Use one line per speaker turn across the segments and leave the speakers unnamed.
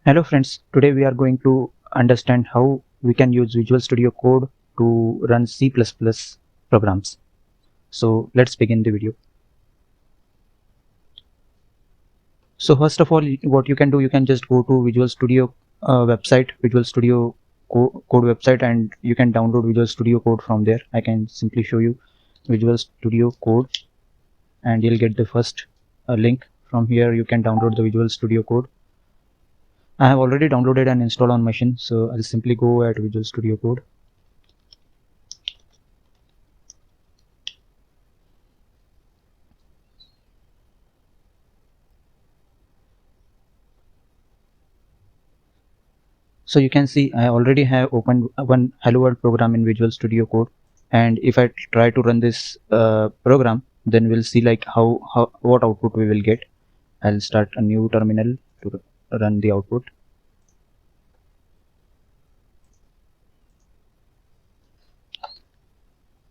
Hello friends, today we are going to understand how we can use Visual Studio Code to run C++ programs. So let's begin the video. So first of all, what you can do, you can just go to Visual Studio website, Visual Studio Code website, and you can download Visual Studio Code from there. I can simply show you Visual Studio Code and you'll get the first link. From here you can download the Visual Studio Code. I have already downloaded and installed on machine, so I'll simply go at Visual Studio Code. So you can see I already have opened one Hello World program in Visual Studio Code, and if I try to run this program, then we'll see like what output we will get. I'll start a new terminal to run the output.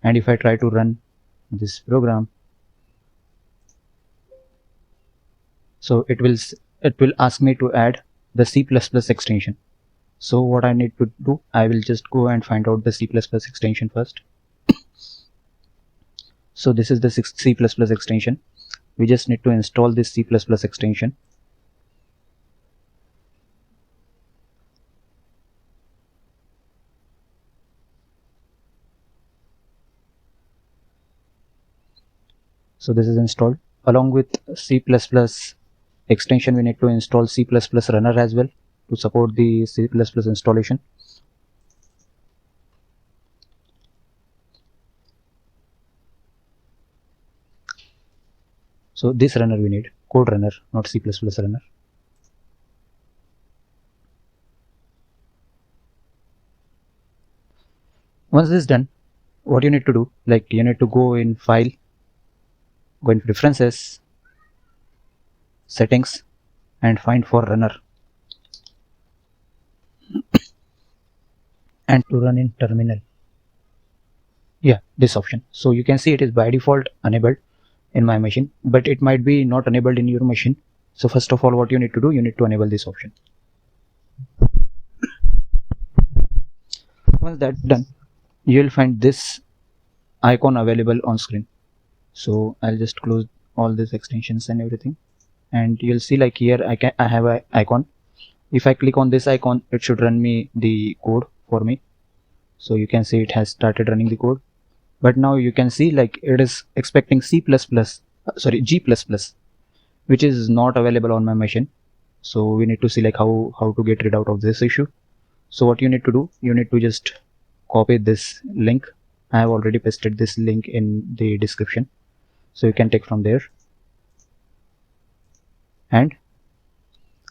And if I try to run this program, so it will ask me to add the C++ extension. So what I need to do, I will just go and find out the C++ extension first. So this is the C++ extension. We just need to install this C++ extension. So this is installed. Along with C++ extension, we need to install C++ runner as well to support the C++ installation. So this runner we need, code runner, not C++ runner. Once this is done, what you need to do, like you need to go in file, go in preferences, settings, and find for runner, and to run in terminal. Yeah, this option. So you can see it is by default enabled in my machine, but it might be not enabled in your machine. So first of all, what you need to do, you need to enable this option. Once that's done, you will find this icon available on screen. So I'll just close all these extensions and everything, and you'll see like here I have an icon. If I click on this icon, it should run me the code for me. So you can see it has started running the code, but now you can see like it is expecting G++, which is not available on my machine. So we need to see like how to get rid out of this issue. So what you need to do, you need to just copy this link. I have already pasted this link in the description, so you can take from there and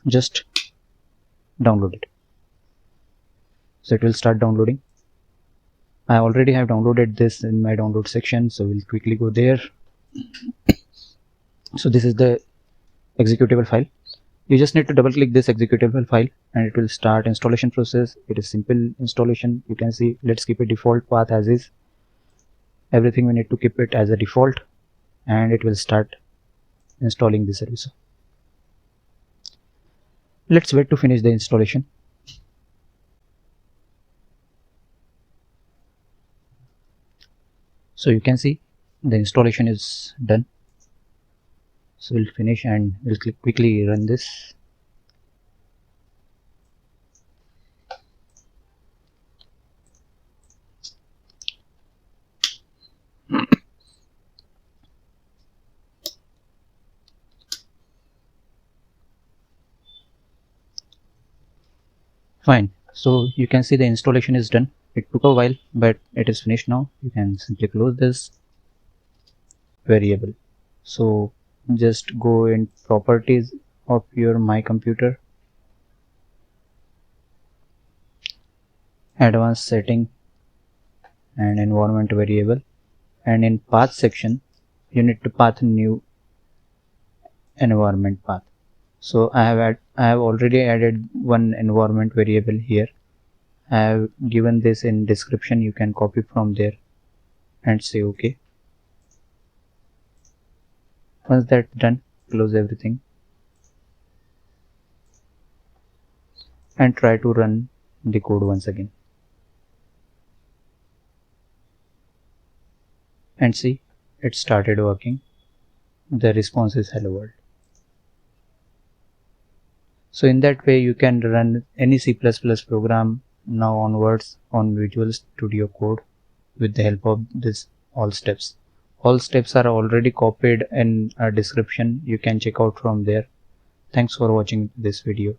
just download it. So it will start downloading. I already have downloaded this in my download section, so we'll quickly go there. So this is the executable file. You just need to double click this executable file and it will start installation process. It is simple installation. You can see, let's keep a default path as is. Everything we need to keep it as a default, and it will start installing the service. Let's wait to finish the installation. So you can see the installation is done. So we'll finish and we'll quickly run this. Fine. So you can see the installation is done. It took a while, but it is finished now. You can simply close this variable. So just go in properties of your my computer, advanced setting, and environment variable, and in path section you need to path new environment path. So I have already added one environment variable here. I have given this in description. You can copy from there and say OK. Once that's done, close everything. and try to run the code once again. And see, it started working. The response is hello world. So in that way you can run any C++ program now onwards on Visual Studio Code with the help of this all steps. All steps are already copied in a description. You can check out from there. Thanks for watching this video.